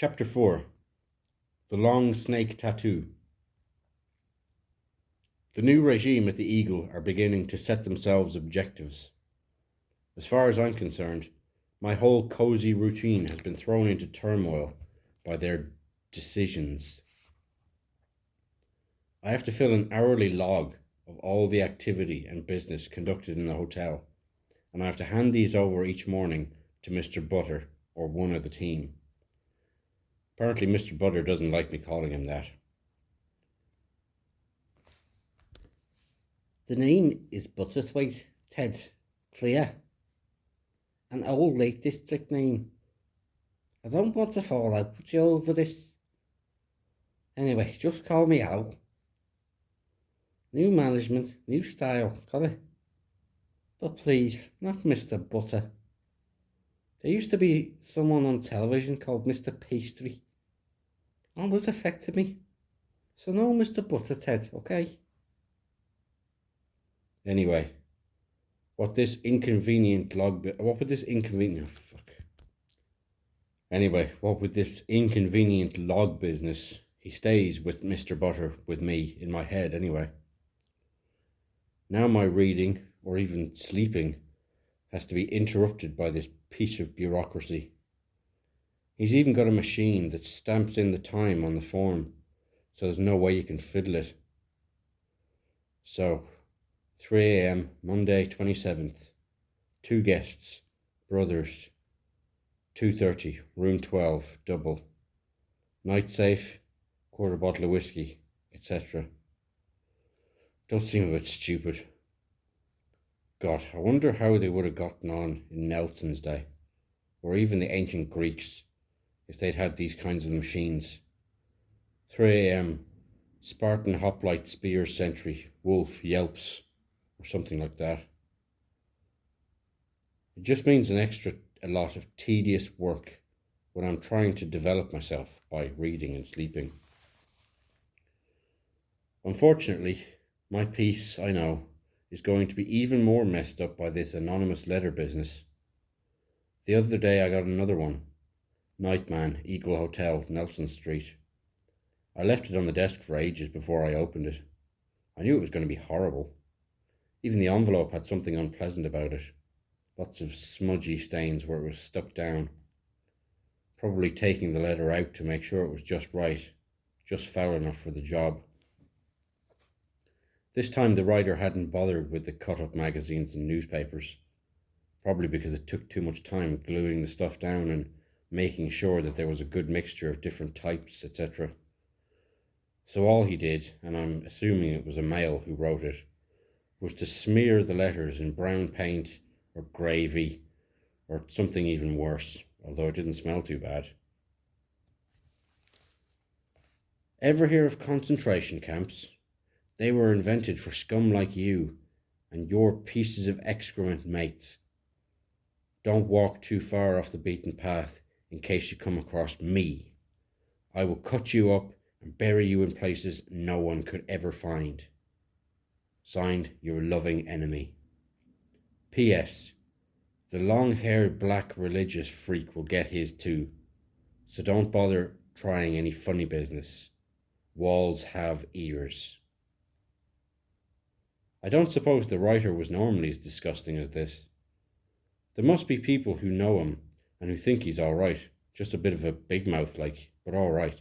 Chapter 4. The Long Snake Tattoo. The new regime at the Eagle are beginning to set themselves objectives. As far as I'm concerned, my whole cosy routine has been thrown into turmoil by their decisions. I have to fill an hourly log of all the activity and business conducted in the hotel, and I have to hand these over each morning to Mr. Butter or one of the team. Apparently Mr. Butter doesn't like me calling him that. The name is Butterthwaite, Ted. Clear. An old Lake District name. I don't want to fall out with you over this. Anyway, just call me Al. New management, new style, got it? But please, not Mr. Butter. There used to be someone on television called Mr. Pastry. Always affected me. So no Mr. Butter, Ted, okay? Anyway, what would this inconvenient log business, he stays with Mr. Butter, with me, in my head anyway. Now my reading, or even sleeping, has to be interrupted by this piece of bureaucracy. He's even got a machine that stamps in the time on the form, so there's no way you can fiddle it. So, 3 a.m, Monday 27th, 2 guests, brothers, 2:30, room 12, double, night safe, quarter bottle of whiskey, etc. Does seem a bit stupid. God, I wonder how they would have gotten on in Nelson's day, or even the ancient Greeks, if they'd had these kinds of machines. 3 a.m, Spartan hoplite spears sentry, wolf yelps, or something like that. It just means a lot of tedious work when I'm trying to develop myself by reading and sleeping. Unfortunately, my piece, I know, is going to be even more messed up by this anonymous letter business. The other day I got another one. Nightman, Eagle Hotel, Nelson Street. I left it on the desk for ages before I opened it. I knew it was going to be horrible. Even the envelope had something unpleasant about it. Lots of smudgy stains where it was stuck down. Probably taking the letter out to make sure it was just right, just foul enough for the job. This time the writer hadn't bothered with the cut-up magazines and newspapers, probably because it took too much time gluing the stuff down and making sure that there was a good mixture of different types, etc. So all he did, and I'm assuming it was a male who wrote it, was to smear the letters in brown paint or gravy or something even worse, although it didn't smell too bad. Ever hear of concentration camps? They were invented for scum like you and your pieces of excrement mates. Don't walk too far off the beaten path in case you come across me. I will cut you up and bury you in places no one could ever find. Signed, your loving enemy. P.S. The long-haired black religious freak will get his too, so don't bother trying any funny business. Walls have ears. I don't suppose the writer was normally as disgusting as this. There must be people who know him and who think he's all right, just a bit of a big mouth like, but all right.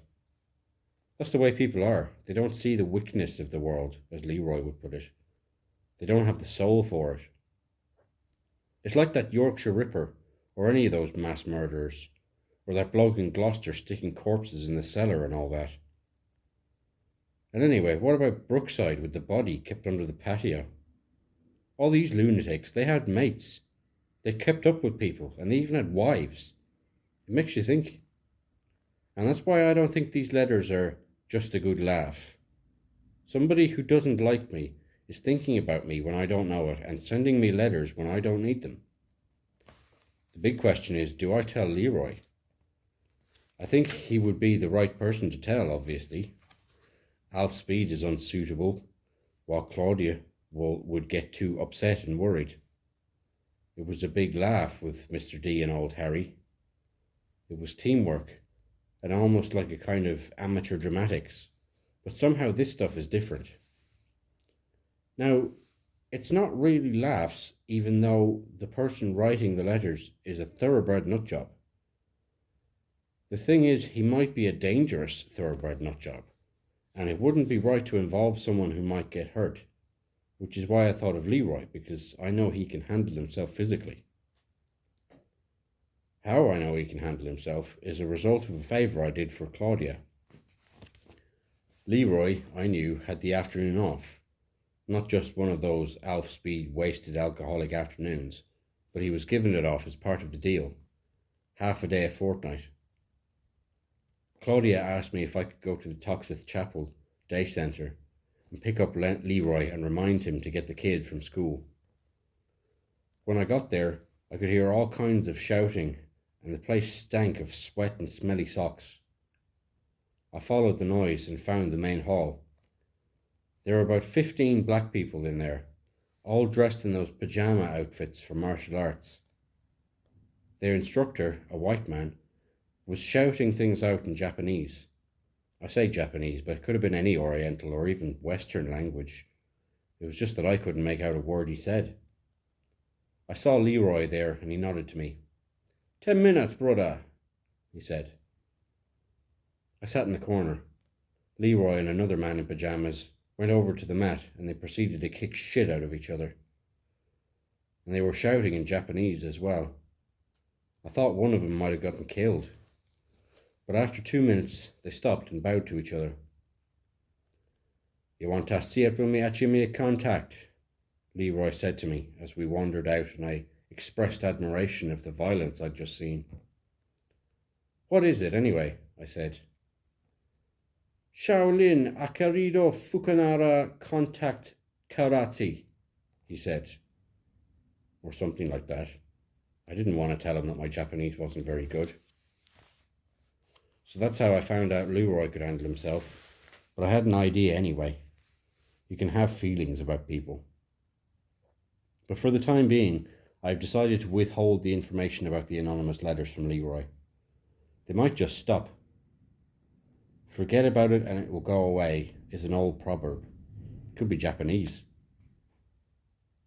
That's the way people are. They don't see the wickedness of the world, as Leroy would put it. They don't have the soul for it. It's like that Yorkshire Ripper, or any of those mass murderers, or that bloke in Gloucester sticking corpses in the cellar and all that. And anyway, what about Brookside with the body kept under the patio? All these lunatics, they had mates. They kept up with people, and they even had wives. It makes you think. And that's why I don't think these letters are just a good laugh. Somebody who doesn't like me is thinking about me when I don't know it and sending me letters when I don't need them. The big question is, do I tell Leroy? I think he would be the right person to tell, obviously. Alf Speed is unsuitable, while Claudia would get too upset and worried. It was a big laugh with Mr. D and old Harry. It was teamwork, and almost like a kind of amateur dramatics, but somehow this stuff is different. Now, it's not really laughs, even though the person writing the letters is a thoroughbred nutjob. The thing is, he might be a dangerous thoroughbred nutjob, and it wouldn't be right to involve someone who might get hurt, which is why I thought of Leroy, because I know he can handle himself physically. How I know he can handle himself is a result of a favour I did for Claudia. Leroy, I knew, had the afternoon off, not just one of those Alf-speed wasted alcoholic afternoons, but he was given it off as part of the deal, half a day a fortnight. Claudia asked me if I could go to the Tlst Chapel Day Centre and pick up Leroy and remind him to get the kids from school. When I got there, I could hear all kinds of shouting, and the place stank of sweat and smelly socks. I followed the noise and found the main hall. There were about 15 black people in there, all dressed in those pyjama outfits for martial arts. Their instructor, a white man, was shouting things out in Japanese. I say Japanese, but it could have been any Oriental or even Western language. It was just that I couldn't make out a word he said. I saw Leroy there and he nodded to me. 10 minutes, brother, he said. I sat in the corner. Leroy and another man in pyjamas went over to the mat and they proceeded to kick shit out of each other. And they were shouting in Japanese as well. I thought one of them might have gotten killed. But after 2 minutes, they stopped and bowed to each other. You want to see it when we actually make contact, Leroy said to me as we wandered out, and I expressed admiration of the violence I'd just seen. What is it, anyway? I said. Shaolin Akarido Fukunara Contact Karate, he said. Or something like that. I didn't want to tell him that my Japanese wasn't very good. So that's how I found out Leroy could handle himself, but I had an idea anyway. You can have feelings about people. But for the time being, I've decided to withhold the information about the anonymous letters from Leroy. They might just stop. Forget about it and it will go away is an old proverb. It could be Japanese.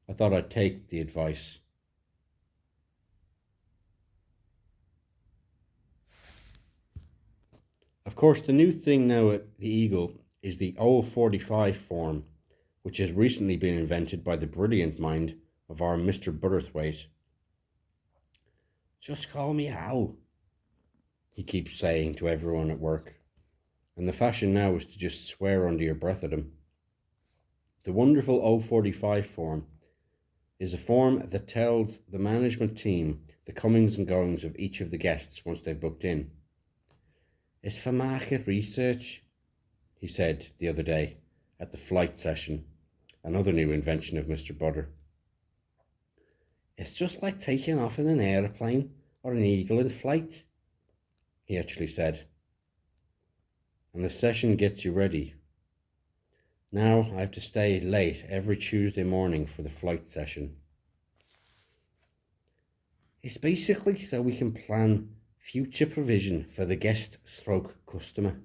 I thought I'd take the advice. Of course, the new thing now at the Eagle is the 045 form, which has recently been invented by the brilliant mind of our Mr. Butterthwaite. Just call me Al, he keeps saying to everyone at work, and the fashion now is to just swear under your breath at him. The wonderful 045 form is a form that tells the management team the comings and goings of each of the guests once they've booked in. It's for market research, he said the other day at the flight session, another new invention of Mr. Butter. It's just like taking off in an aeroplane or an eagle in flight, he actually said. And the session gets you ready. Now I have to stay late every Tuesday morning for the flight session. It's basically so we can plan future provision for the guest/customer.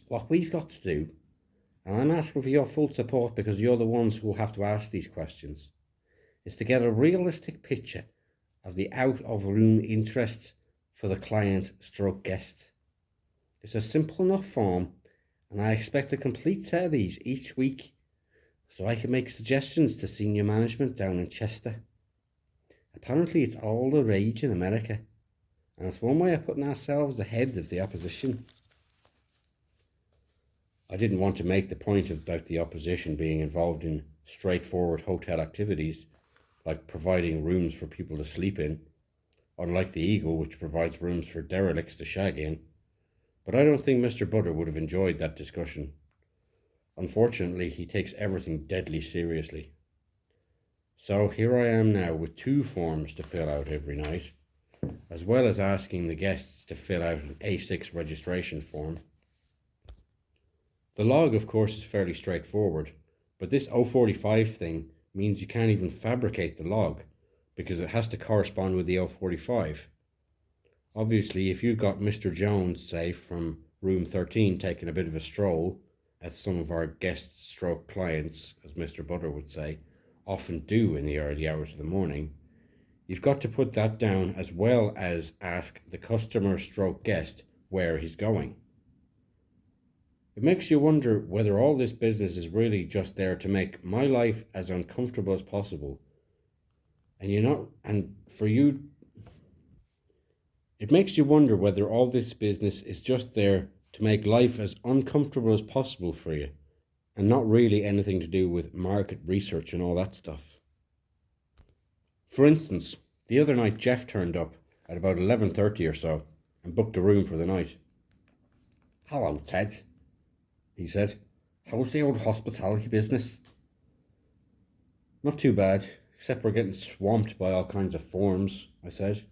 What we've got to do, and I'm asking for your full support because you're the ones who will have to ask these questions, is to get a realistic picture of the out-of-room interests for the client/guest. It's a simple enough form, and I expect a complete set of these each week so I can make suggestions to senior management down in Chester. Apparently it's all the rage in America, and it's one way of putting ourselves ahead of the opposition. I didn't want to make the point about the opposition being involved in straightforward hotel activities, like providing rooms for people to sleep in, unlike the Eagle, which provides rooms for derelicts to shag in. But I don't think Mr. Butter would have enjoyed that discussion. Unfortunately, he takes everything deadly seriously. So here I am now with 2 forms to fill out every night, as well as asking the guests to fill out an A6 registration form. The log, of course, is fairly straightforward, but this 045 thing means you can't even fabricate the log because it has to correspond with the 045. Obviously, if you've got Mr. Jones, say, from room 13 taking a bit of a stroll, as some of our guest stroke clients, as Mr. Butter would say, often do in the early hours of the morning, you've got to put that down as well as ask the customer stroke guest where he's going. It makes you wonder whether all this business is really just there to make my life as uncomfortable as possible. It makes you wonder whether all this business is just there to make life as uncomfortable as possible for you, and not really anything to do with market research and all that stuff. For instance, the other night Jeff turned up at about 11:30 or so and booked a room for the night. "Hello, Ted," he said. "How's the old hospitality business?" Not too bad, except we're getting swamped by all kinds of forms, I said.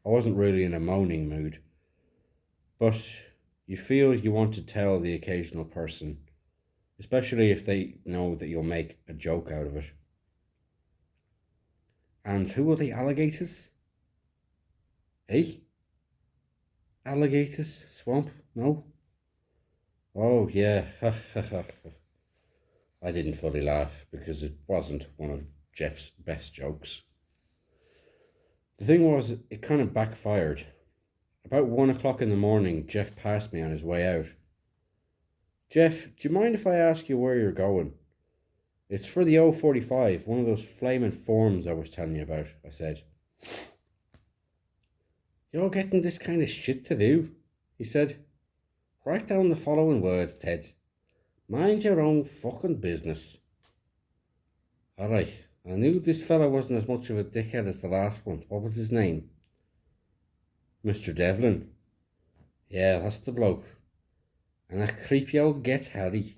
I wasn't really in a moaning mood, but you feel you want to tell the occasional person, especially if they know that you'll make a joke out of it. "And who are the alligators?" Eh? "Alligators? Swamp? No?" Oh, yeah. I didn't fully laugh because it wasn't one of Jeff's best jokes. The thing was, it kind of backfired. About 1 o'clock in the morning, Jeff passed me on his way out. "Jeff, do you mind if I ask you where you're going?" "It's for the O45, one of those flaming forms I was telling you about," I said. "You're getting this kind of shit to do," he said. "Write down the following words, Ted. Mind your own fucking business." Alright, I knew this fella wasn't as much of a dickhead as the last one. What was his name? "Mr. Devlin." Yeah, that's the bloke. And a creepy old get Harry.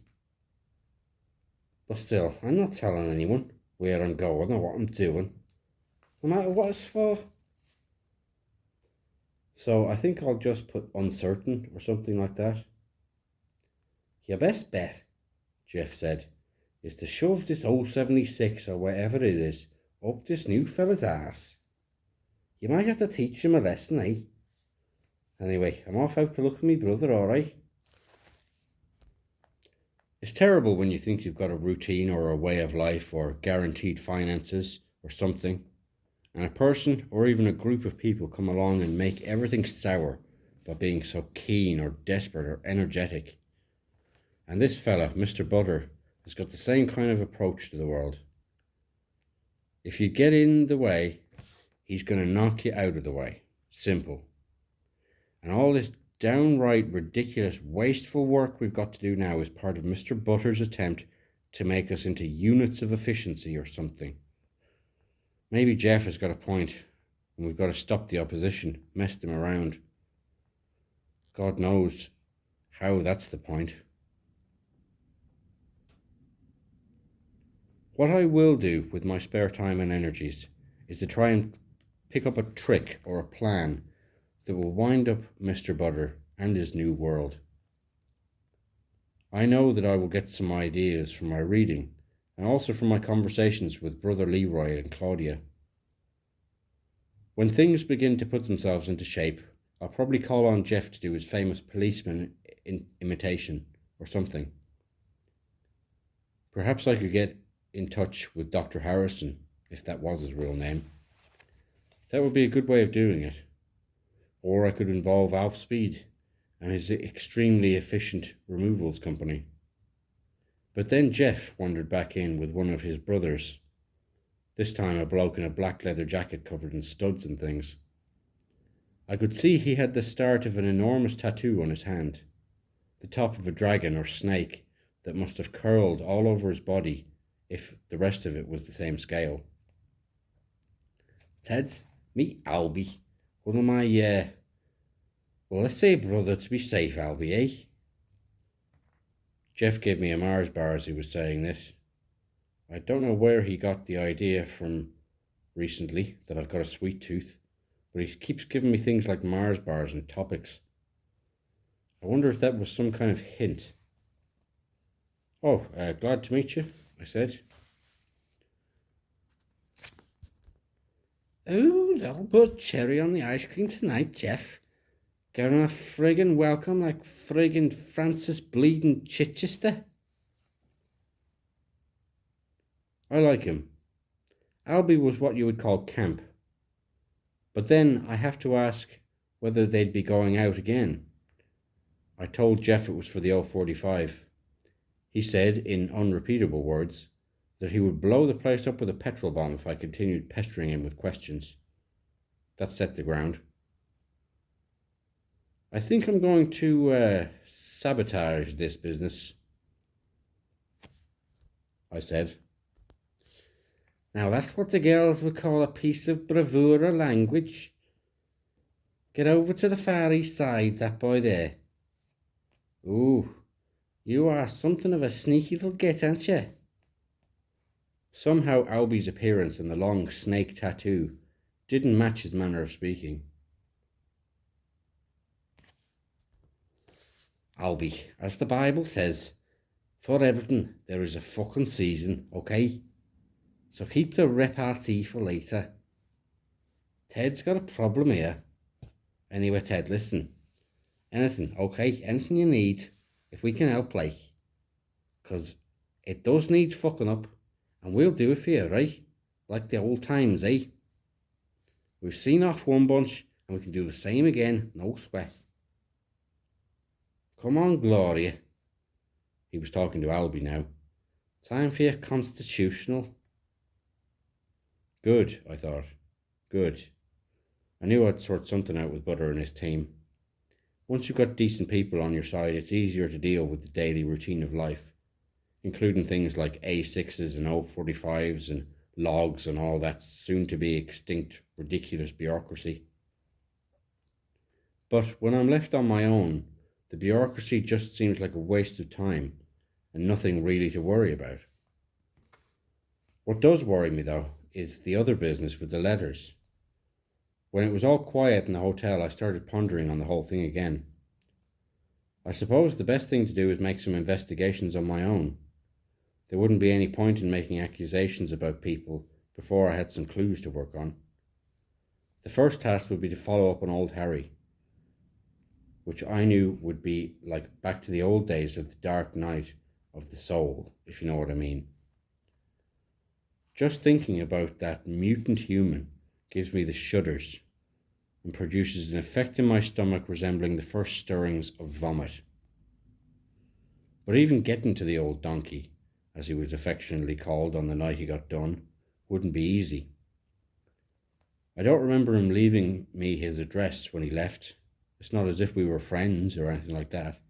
But still, I'm not telling anyone where I'm going or what I'm doing, no matter what it's for. So I think I'll just put uncertain or something like that. "Your best bet," Jeff said, "is to shove this old 76 or whatever it is up this new fella's ass. You might have to teach him a lesson, eh? Anyway, I'm off out to look for me brother, alright?" It's terrible when you think you've got a routine or a way of life or guaranteed finances or something, and a person or even a group of people come along and make everything sour by being so keen or desperate or energetic. And this fella, Mr. Butter, has got the same kind of approach to the world. If you get in the way, he's going to knock you out of the way. Simple. And all this downright ridiculous, wasteful work we've got to do now is part of Mr. Butter's attempt to make us into units of efficiency or something. Maybe Jeff has got a point, and we've got to stop the opposition, mess them around. God knows how that's the point. What I will do with my spare time and energies is to try and pick up a trick or a plan that will wind up Mr. Butter and his new world. I know that I will get some ideas from my reading and also from my conversations with Brother Leroy and Claudia. When things begin to put themselves into shape, I'll probably call on Jeff to do his famous policeman imitation or something. Perhaps I could get in touch with Dr. Harrison, if that was his real name. That would be a good way of doing it. Or I could involve Alf Speed and his extremely efficient removals company. But then Jeff wandered back in with one of his brothers, this time a bloke in a black leather jacket covered in studs and things. I could see he had the start of an enormous tattoo on his hand, the top of a dragon or snake that must have curled all over his body if the rest of it was the same scale. "Ted, meet Albie, one of my, well, let's say brother to be safe, Albie, eh?" Jeff gave me a Mars bar as he was saying this. I don't know where he got the idea from recently that I've got a sweet tooth, but he keeps giving me things like Mars bars and topics. I wonder if that was some kind of hint. "Oh, glad to meet you," I said. Ooh, that'll put cherry on the ice cream tonight, Jeff. Getting a friggin' welcome like friggin' Francis Bleeding Chichester. I like him. Albie was what you would call camp. But then I have to ask whether they'd be going out again. I told Jeff it was for the 045. He said, in unrepeatable words, that he would blow the place up with a petrol bomb if I continued pestering him with questions. That set the ground. I think I'm going to sabotage this business, I said. Now that's what the girls would call a piece of bravura language. Get over to the Far East Side, that boy there. Ooh, you are something of a sneaky little git, aren't you? Somehow Albie's appearance and the long snake tattoo didn't match his manner of speaking. Albie, as the Bible says, for everything there is a fucking season, okay? So keep the repartee for later. Ted's got a problem here. Anyway, Ted, listen. Anything, okay? Anything you need, if we can help, like. Because it does need fucking up, and we'll do it for you, right? Like the old times, eh? We've seen off one bunch, and we can do the same again, no sweat. Come on, Gloria. He was talking to Albie now. Time for your constitutional. Good, I thought. Good. I knew I'd sort something out with Butter and his team. Once you've got decent people on your side, it's easier to deal with the daily routine of life, including things like A6s and 045s and logs and all that soon-to-be extinct, ridiculous bureaucracy. But when I'm left on my own, the bureaucracy just seems like a waste of time and nothing really to worry about. What does worry me, though, is the other business with the letters. When it was all quiet in the hotel, I started pondering on the whole thing again. I suppose the best thing to do is make some investigations on my own. There wouldn't be any point in making accusations about people before I had some clues to work on. The first task would be to follow up on old Harry, which I knew would be like back to the old days of the dark night of the soul, if you know what I mean. Just thinking about that mutant human gives me the shudders and produces an effect in my stomach resembling the first stirrings of vomit. But even getting to the old donkey, as he was affectionately called on the night he got done, wouldn't be easy. I don't remember him leaving me his address when he left. It's not as if we were friends or anything like that.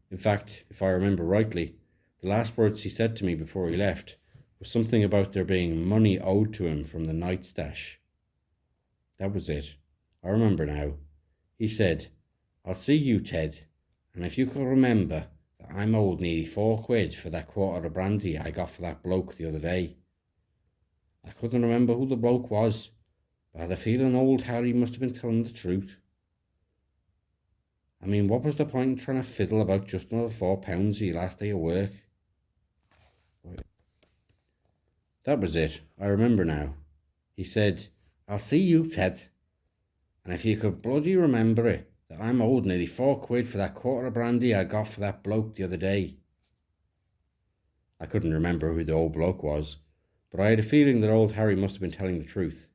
In fact, if I remember rightly, the last words he said to me before he left was something about there being money owed to him from the night stash. That was it. I remember now. He said, "I'll see you, Ted, and if you can remember that I'm owed nearly £4 for that quarter of brandy I got for that bloke the other day." I couldn't remember who the bloke was, but I had a feeling old Harry must have been telling the truth. I mean, what was the point in trying to fiddle about just another £4 your last day of work? That was it. I remember now. He said, "I'll see you, Ted. And if you could bloody remember it, that I'm owed nearly £4 for that quarter of brandy I got for that bloke the other day." I couldn't remember who the old bloke was, but I had a feeling that old Harry must have been telling the truth.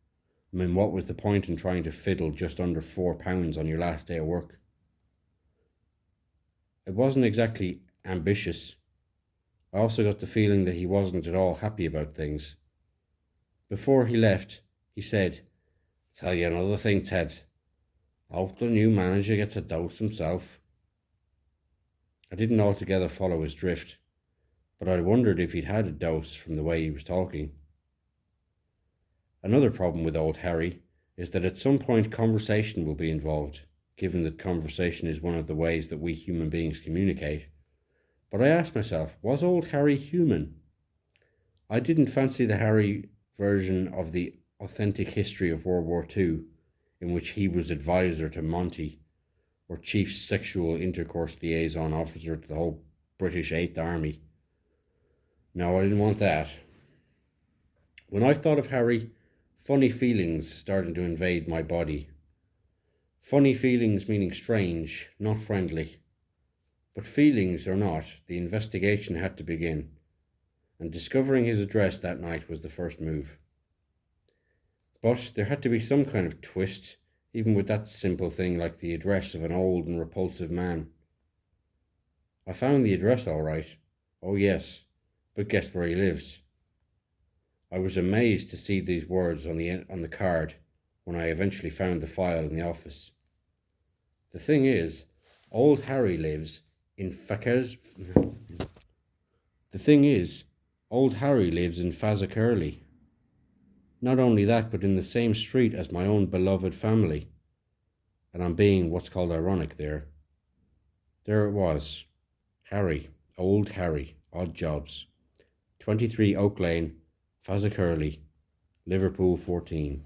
I mean, what was the point in trying to fiddle just under £4 on your last day of work? It wasn't exactly ambitious. I also got the feeling that he wasn't at all happy about things. Before he left, he said, "Tell you another thing, Ted. I hope the new manager gets a dose himself." I didn't altogether follow his drift, but I wondered if he'd had a dose from the way he was talking. Another problem with old Harry is that at some point conversation will be involved, given that conversation is one of the ways that we human beings communicate. But I asked myself, was old Harry human? I didn't fancy the Harry version of the authentic history of World War II, in which he was advisor to Monty, or chief sexual intercourse liaison officer to the whole British 8th Army. No, I didn't want that. When I thought of Harry, Funny feelings starting to invade my body. Funny feelings meaning strange, not friendly. But feelings or not, the investigation had to begin, and discovering his address that night was the first move. But there had to be some kind of twist, even with that simple thing like the address of an old and repulsive man. I found the address all right. Oh yes, but guess where he lives? I was amazed to see these words on the card when I eventually found the file in the office. The thing is, old Harry lives in Fakers. The thing is, old Harry lives in Fazakirley. Not only that, but in the same street as my own beloved family. And I'm being what's called ironic there. There it was. Harry, old Harry, odd jobs. 23 Oak Lane, Fazakirley, Liverpool 14.